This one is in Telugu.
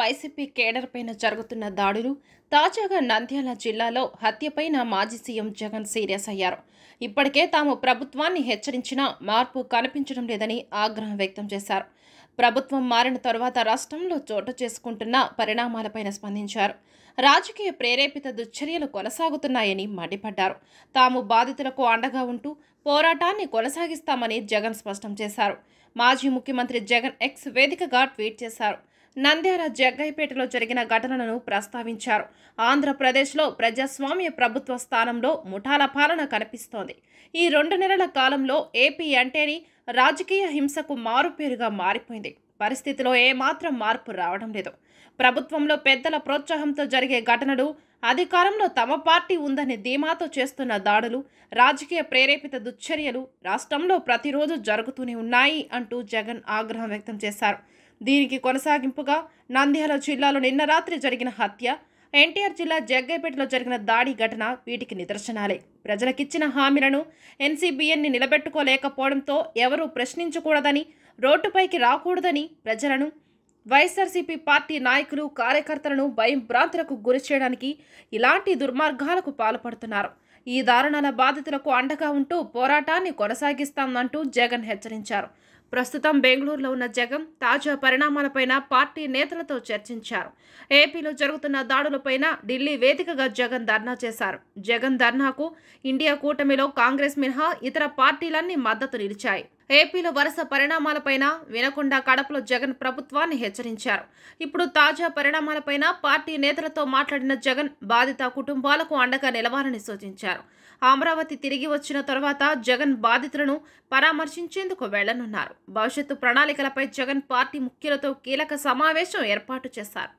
వైసీపీ కేడర్ పైన జరుగుతున్న దాడులు, తాజాగా నంద్యాల జిల్లాలో హత్యపైన మాజీ సీఎం జగన్ సీరియస్ అయ్యారు. ఇప్పటికే తాము ప్రభుత్వాన్ని హెచ్చరించినా మార్పు కనిపించడం లేదని ఆగ్రహం వ్యక్తం చేశారు. ప్రభుత్వం మారిన తరువాత రాష్ట్రంలో చోటు చేసుకుంటున్న పరిణామాలపైన స్పందించారు. రాజకీయ ప్రేరేపిత దుశ్చర్యలు కొనసాగుతున్నాయని మండిపడ్డారు. తాము బాధితులకు అండగా ఉంటూ పోరాటాన్ని కొనసాగిస్తామని జగన్ స్పష్టం చేశారు. మాజీ ముఖ్యమంత్రి జగన్ ఎక్స్ వేదికగా ట్వీట్ చేశారు. నంద్యాల జగ్గయ్యపేటలో జరిగిన ఘటనలను ప్రస్తావించారు. ఆంధ్రప్రదేశ్లో ప్రజాస్వామ్య ప్రభుత్వ స్థానంలో ముఠాల పాలన కనిపిస్తోంది. ఈ 2 నెలల కాలంలో ఏపీ అంటేని రాజకీయ హింసకు మారుపేరుగా మారిపోయింది. పరిస్థితిలో ఏమాత్రం మార్పు రావడం లేదు. ప్రభుత్వంలో పెద్దల ప్రోత్సాహంతో జరిగే ఘటనలు, అధికారంలో తమ పార్టీ ఉందని ధీమాతో చేస్తున్న దాడులు, రాజకీయ ప్రేరేపిత దుశ్చర్యలు రాష్ట్రంలో ప్రతిరోజు జరుగుతూనే ఉన్నాయి అంటూ జగన్ ఆగ్రహం వ్యక్తం చేశారు. దీనికి కొనసాగింపుగా నంద్యాల జిల్లాలో నిన్న రాత్రి జరిగిన హత్య, ఎన్టీఆర్ జిల్లా జగ్గయ్యపేటలో జరిగిన దాడి ఘటన వీటికి నిదర్శనాలే. ప్రజలకిచ్చిన హామీలను ఎన్సీబీఎన్ని నిలబెట్టుకోలేకపోవడంతో ఎవరూ ప్రశ్నించకూడదని, రోడ్డుపైకి రాకూడదని ప్రజలను, వైఎస్ఆర్సీపీ పార్టీ నాయకులు, కార్యకర్తలను భయం భ్రాంతులకు గురి చేయడానికి ఇలాంటి దుర్మార్గాలకు పాల్పడుతున్నారు. ఈ దారుణాల బాధితులకు అండగా ఉంటూ పోరాటాన్ని కొనసాగిస్తామంటూ జగన్ హెచ్చరించారు. ప్రస్తుతం బెంగళూరులో ఉన్న జగన్ తాజా పరిణామాలపైన పార్టీ నేతలతో చర్చించారు. ఏపీలో జరుగుతున్న దాడులపైన ఢిల్లీ వేదికగా జగన్ ధర్నా చేశారు. జగన్ ధర్నాకు ఇండియా కూటమిలో కాంగ్రెస్ మినహా ఇతర పార్టీలన్నీ మద్దతు నిలిచాయి. ఏపీలో వరుస పరిణామాలపైన వినకుండా కడపలో జగన్ ప్రభుత్వాన్ని హెచ్చరించారు. ఇప్పుడు తాజా పరిణామాలపైన పార్టీ నేతలతో మాట్లాడిన జగన్ బాధిత కుటుంబాలకు అండగా నిలవాలని సూచించారు. అమరావతి తిరిగి వచ్చిన తర్వాత జగన్ బాధితులను పరామర్శించేందుకు వెళ్లనున్నారు. భవిష్యత్తు ప్రణాళికలపై జగన్ పార్టీ ముఖ్యులతో కీలక సమావేశం ఏర్పాటు చేశారు.